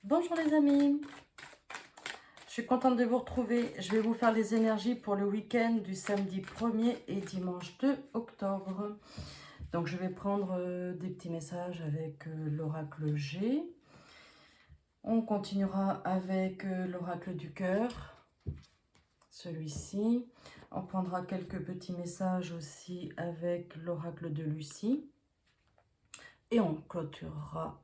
Bonjour les amis, je suis contente de vous retrouver. Je vais vous faire les énergies pour le week-end du samedi 1er et dimanche 2 octobre. Donc je vais prendre des petits messages avec l'oracle G. On continuera avec l'oracle du cœur, celui-ci. On prendra quelques petits messages aussi avec l'oracle de Lucie. Et on clôturera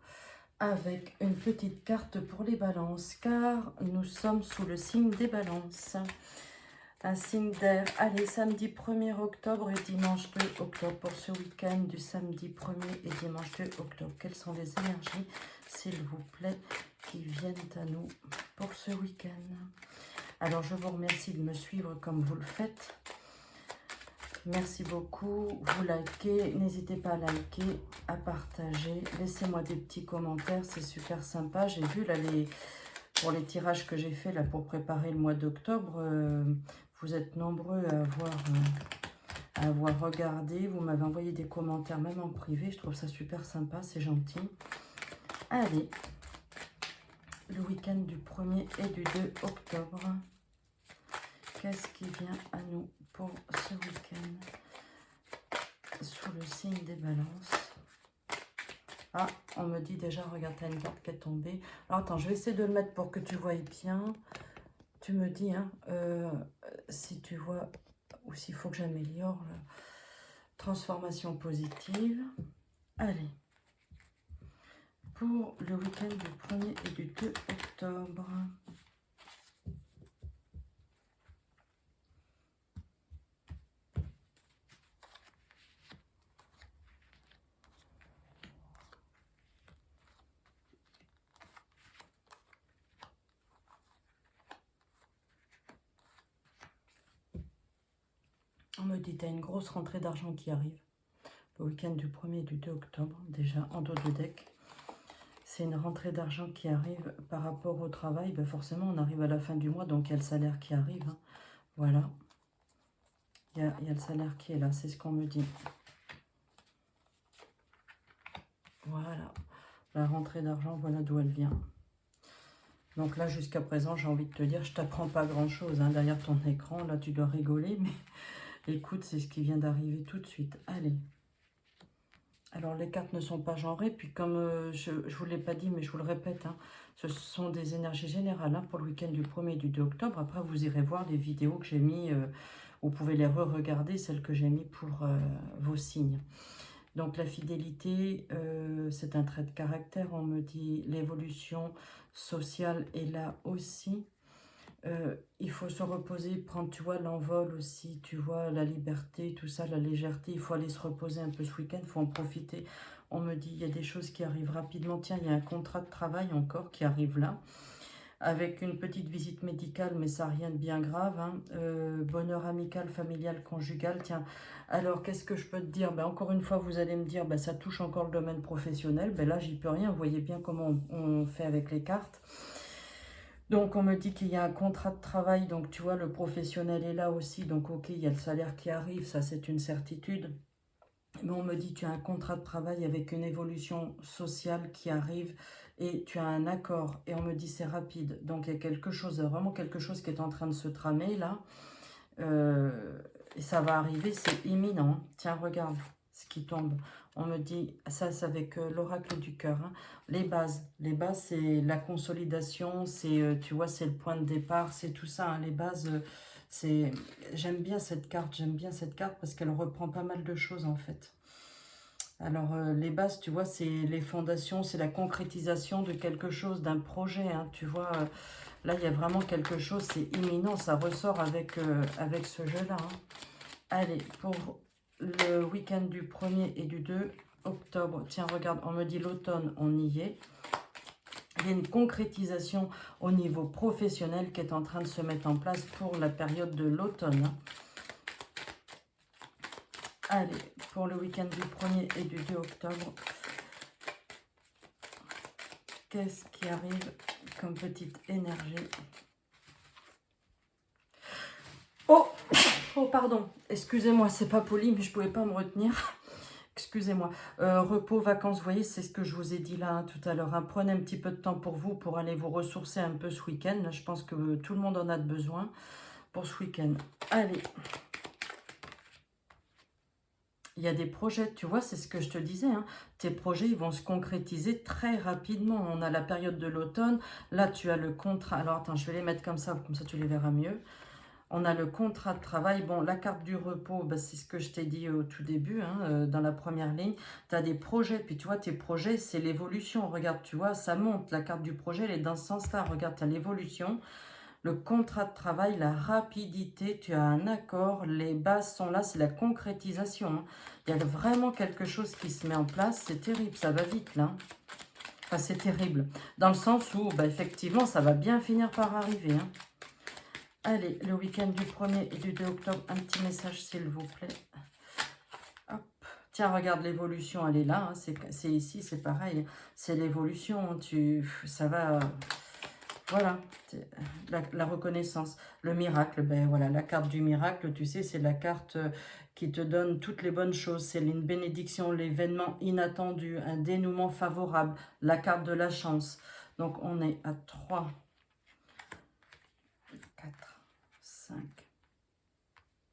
avec une petite carte pour les balances, car nous sommes sous le signe des balances. Un signe d'air. Allez, samedi 1er octobre et dimanche 2 octobre pour ce week-end du samedi 1er et dimanche 2 octobre. Quelles sont les énergies, s'il vous plaît, qui viennent à nous pour ce week-end? Alors, je vous remercie de me suivre comme vous le faites. Merci beaucoup, vous likez, n'hésitez pas à liker, à partager, laissez-moi des petits commentaires, c'est super sympa. J'ai vu là pour les tirages que j'ai fait là pour préparer le mois d'octobre, vous êtes nombreux à avoir regardé, vous m'avez envoyé des commentaires même en privé, je trouve ça super sympa, c'est gentil. Allez, le week-end du 1er et du 2 octobre, qu'est-ce qui vient à nous pour ce week-end sous le signe des balances? Ah, on me dit déjà, regarde, t'as une carte qui est tombée. Alors attends, je vais essayer de le mettre pour que tu vois bien. Tu me dis hein, si tu vois ou s'il faut que j'améliore la transformation positive. Allez, pour le week-end du 1er et du 2 octobre. On me dit, tu as une grosse rentrée d'argent qui arrive. Le week-end du 1er et du 2 octobre, déjà en dos de deck. C'est une rentrée d'argent qui arrive par rapport au travail. Ben forcément, on arrive à la fin du mois, donc il y a le salaire qui arrive. Hein. Voilà. Il y a le salaire qui est là, c'est ce qu'on me dit. Voilà. La rentrée d'argent, voilà d'où elle vient. Donc là, jusqu'à présent, j'ai envie de te dire, je t'apprends pas grand-chose hein, derrière ton écran. Là, tu dois rigoler, mais écoute, c'est ce qui vient d'arriver tout de suite. Allez. Alors, les cartes ne sont pas genrées. Puis, comme je ne vous l'ai pas dit, mais je vous le répète, hein, ce sont des énergies générales hein, pour le week-end du 1er et du 2 octobre. Après, vous irez voir les vidéos que j'ai mis. Vous pouvez les re-regarder, celles que j'ai mis pour vos signes. Donc, la fidélité, c'est un trait de caractère. On me dit l'évolution sociale est là aussi. Il faut se reposer, prendre, tu vois, l'envol aussi, tu vois, la liberté, tout ça, la légèreté. Il faut aller se reposer un peu ce week-end, il faut en profiter. On me dit, il y a des choses qui arrivent rapidement. Tiens, il y a un contrat de travail encore qui arrive là, avec une petite visite médicale, mais ça, rien de bien grave. Hein. Bonheur amical, familial, conjugal. Tiens, alors, qu'est-ce que je peux te dire? Ben, encore une fois, vous allez me dire, ben, ça touche encore le domaine professionnel. Ben, là, j'y peux rien. Vous voyez bien comment on fait avec les cartes. Donc, on me dit qu'il y a un contrat de travail, donc tu vois, le professionnel est là aussi, donc ok, il y a le salaire qui arrive, ça c'est une certitude. Mais on me dit que tu as un contrat de travail avec une évolution sociale qui arrive et tu as un accord. Et on me dit c'est rapide, donc il y a quelque chose, vraiment quelque chose qui est en train de se tramer là. Et ça va arriver, c'est imminent. Tiens, regarde ce qui tombe. On me dit, ça c'est avec l'oracle du cœur. Hein. Les bases, c'est la consolidation, c'est, tu vois, c'est le point de départ, c'est tout ça. Hein. Les bases, c'est, j'aime bien cette carte parce qu'elle reprend pas mal de choses en fait. Alors, les bases, tu vois, c'est les fondations, c'est la concrétisation de quelque chose, d'un projet, hein, tu vois. Là, il y a vraiment quelque chose, c'est imminent, ça ressort avec, avec ce jeu-là. Hein. Allez, pour le week-end du 1er et du 2 octobre, tiens, regarde, on me dit l'automne, on y est. Il y a une concrétisation au niveau professionnel qui est en train de se mettre en place pour la période de l'automne. Hein. Allez, pour le week-end du 1er et du 2 octobre, qu'est-ce qui arrive comme petite énergie? Oh, oh pardon, excusez-moi, c'est pas poli, mais je pouvais pas me retenir. excusez-moi. Repos, vacances, vous voyez, c'est ce que je vous ai dit là tout à l'heure. Hein. Prenez un petit peu de temps pour vous, pour aller vous ressourcer un peu ce week-end. Là, je pense que tout le monde en a besoin pour ce week-end. Allez. Il y a des projets, tu vois, c'est ce que je te disais. Hein. Tes projets, ils vont se concrétiser très rapidement. On a la période de l'automne. Là, tu as le contrat. Alors, attends, je vais les mettre comme ça tu les verras mieux. On a le contrat de travail. Bon, la carte du repos, bah, c'est ce que je t'ai dit au tout début, hein, dans la première ligne. Tu as des projets, puis tu vois, tes projets, c'est l'évolution. Regarde, tu vois, ça monte. La carte du projet, elle est dans ce sens-là. Regarde, tu as l'évolution. Le contrat de travail, la rapidité, tu as un accord, les bases sont là, c'est la concrétisation. Hein. Il y a vraiment quelque chose qui se met en place, c'est terrible, ça va vite là. Enfin, c'est terrible, dans le sens où, bah, effectivement, ça va bien finir par arriver. Hein. Allez, le week-end du 1er et du 2 octobre, un petit message s'il vous plaît. Hop. Tiens, regarde, l'évolution, elle est là, hein. C'est ici, c'est pareil, c'est l'évolution, hein. Ça va... Voilà, la reconnaissance, le miracle, ben voilà, la carte du miracle, tu sais, c'est la carte qui te donne toutes les bonnes choses. C'est une bénédiction, l'événement inattendu, un dénouement favorable, la carte de la chance. Donc, on est à 3, 4, 5.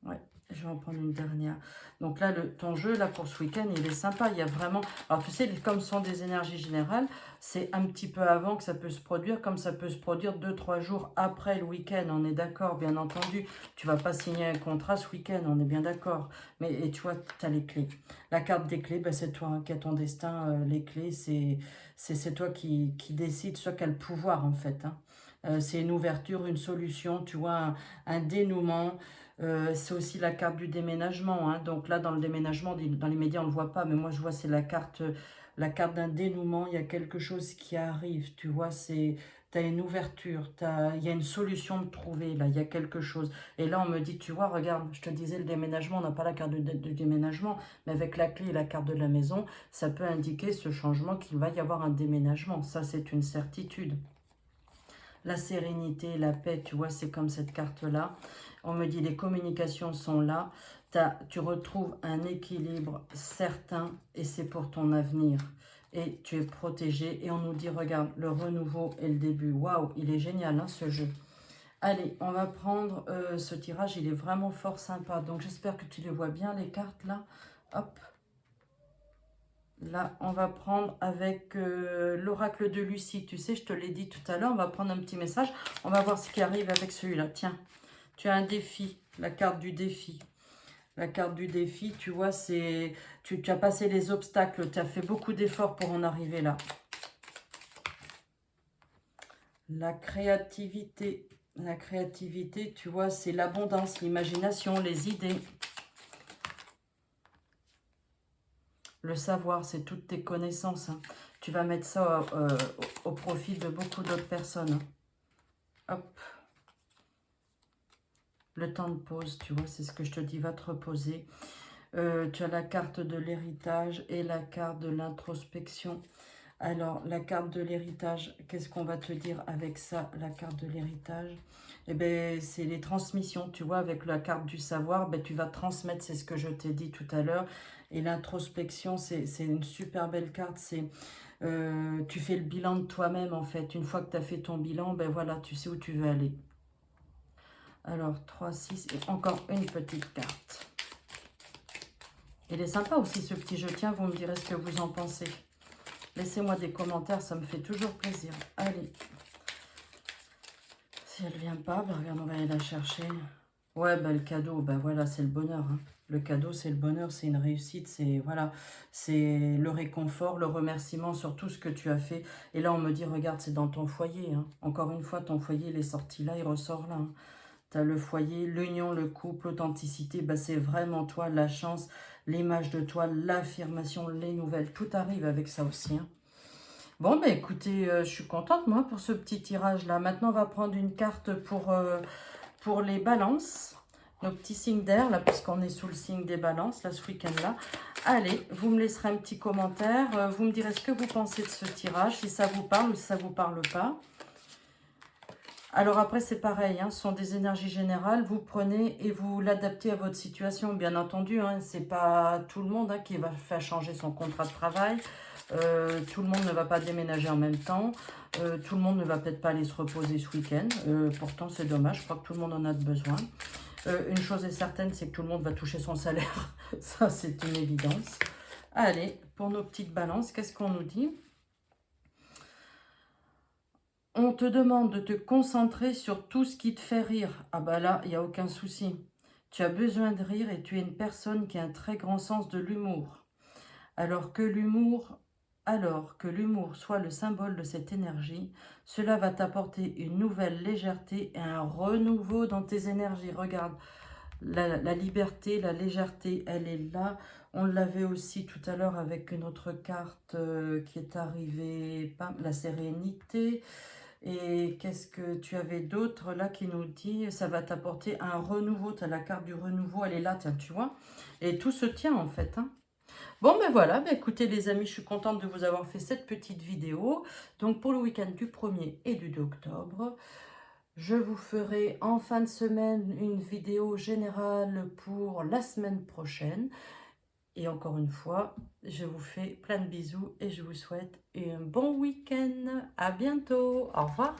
Ouais, je vais en prendre une dernière. Donc là, ton jeu, là, pour ce week-end, il est sympa. Il y a vraiment... Alors, tu sais, comme ce sont des énergies générales, c'est un petit peu avant que ça peut se produire, comme ça peut se produire 2-3 jours après le week-end. On est d'accord, bien entendu. Tu vas pas signer un contrat ce week-end, on est bien d'accord. Mais et tu vois, tu as les clés. La carte des clés, ben, c'est toi hein, qui as ton destin. Les clés, c'est toi qui décides, soit qui a le pouvoir, en fait. Hein. C'est une ouverture, une solution, tu vois, un dénouement. C'est aussi la carte du déménagement. Hein. Donc là, dans le déménagement, dans les médias, on ne le voit pas. Mais moi, je vois, c'est la carte d'un dénouement. Il y a quelque chose qui arrive. Tu vois, tu as une ouverture. Il y a une solution de trouver. Là, il y a quelque chose. Et là, on me dit, tu vois, regarde, je te disais, le déménagement, on n'a pas la carte du déménagement. Mais avec la clé et la carte de la maison, ça peut indiquer ce changement qu'il va y avoir un déménagement. Ça, c'est une certitude. La sérénité, la paix, tu vois, c'est comme cette carte-là. On me dit les communications sont là. Tu retrouves un équilibre certain et c'est pour ton avenir. Et tu es protégé. Et on nous dit, regarde, le renouveau et le début. Waouh, il est génial, hein, ce jeu. Allez, on va prendre ce tirage. Il est vraiment fort sympa. Donc, j'espère que tu les vois bien, les cartes, là. Hop. Là, on va prendre avec l'oracle de Lucie. Tu sais, je te l'ai dit tout à l'heure. On va prendre un petit message. On va voir ce qui arrive avec celui-là. Tiens, tu as un défi. La carte du défi. La carte du défi, tu vois, c'est... Tu as passé les obstacles. Tu as fait beaucoup d'efforts pour en arriver là. La créativité. La créativité, tu vois, c'est l'abondance, l'imagination, les idées. Le savoir, c'est toutes tes connaissances. Hein. Tu vas mettre ça au profit de beaucoup d'autres personnes. Hop. Le temps de pause, tu vois, c'est ce que je te dis, va te reposer. Tu as la carte de l'héritage et la carte de l'introspection. Alors, la carte de l'héritage, qu'est-ce qu'on va te dire avec ça, la carte de l'héritage? Eh bien, c'est les transmissions, tu vois, avec la carte du savoir, ben, tu vas transmettre, c'est ce que je t'ai dit tout à l'heure. Et l'introspection, c'est une super belle carte, c'est... tu fais le bilan de toi-même, en fait. Une fois que tu as fait ton bilan, ben voilà, tu sais où tu veux aller. Alors, 3, 6, et encore une petite carte. Il est sympa aussi, ce petit jeu. Tiens, vous me direz ce que vous en pensez. Laissez-moi des commentaires, ça me fait toujours plaisir. Allez. Si elle vient pas, ben regarde, on va aller la chercher. Ouais, ben le cadeau, ben voilà, c'est le bonheur. Hein. Le cadeau, c'est le bonheur, c'est une réussite, c'est voilà, c'est le réconfort, le remerciement sur tout ce que tu as fait. Et là, on me dit, regarde, c'est dans ton foyer. Hein. Encore une fois, ton foyer, il est sorti là, il ressort là. Hein. Tu as le foyer, l'union, le couple, l'authenticité, ben c'est vraiment toi, la chance, l'image de toi, l'affirmation, les nouvelles. Tout arrive avec ça aussi. Hein. Bon, ben écoutez, je suis contente, moi, pour ce petit tirage-là. Maintenant, on va prendre une carte pour les balances. Nos petits signes d'air, là, puisqu'on est sous le signe des balances, là, ce week-end-là. Allez, vous me laisserez un petit commentaire. Vous me direz ce que vous pensez de ce tirage, si ça vous parle ou si ça ne vous parle pas. Alors après, c'est pareil, hein, ce sont des énergies générales. Vous prenez et vous l'adaptez à votre situation, bien entendu. Hein, c'est pas tout le monde, hein, qui va faire changer son contrat de travail. Tout le monde ne va pas déménager en même temps. Tout le monde ne va peut-être pas aller se reposer ce week-end. Pourtant, c'est dommage. Je crois que tout le monde en a besoin. Une chose est certaine, c'est que tout le monde va toucher son salaire. Ça, c'est une évidence. Allez, pour nos petites balances, qu'est-ce qu'on nous dit? On te demande de te concentrer sur tout ce qui te fait rire. Ah bah là, il n'y a aucun souci. Tu as besoin de rire et tu es une personne qui a un très grand sens de l'humour. Alors que l'humour soit le symbole de cette énergie, cela va t'apporter une nouvelle légèreté et un renouveau dans tes énergies. Regarde, la liberté, la légèreté, elle est là. On l'avait aussi tout à l'heure avec une autre carte qui est arrivée, la sérénité. Et qu'est-ce que tu avais d'autre là qui nous dit, ça va t'apporter un renouveau. Tu as la carte du renouveau, elle est là, tiens, tu vois. Et tout se tient en fait, hein. Bon, ben voilà, ben écoutez les amis, je suis contente de vous avoir fait cette petite vidéo. Donc pour le week-end du 1er et du 2 octobre, je vous ferai en fin de semaine une vidéo générale pour la semaine prochaine. Et encore une fois, je vous fais plein de bisous et je vous souhaite un bon week-end. À bientôt. Au revoir.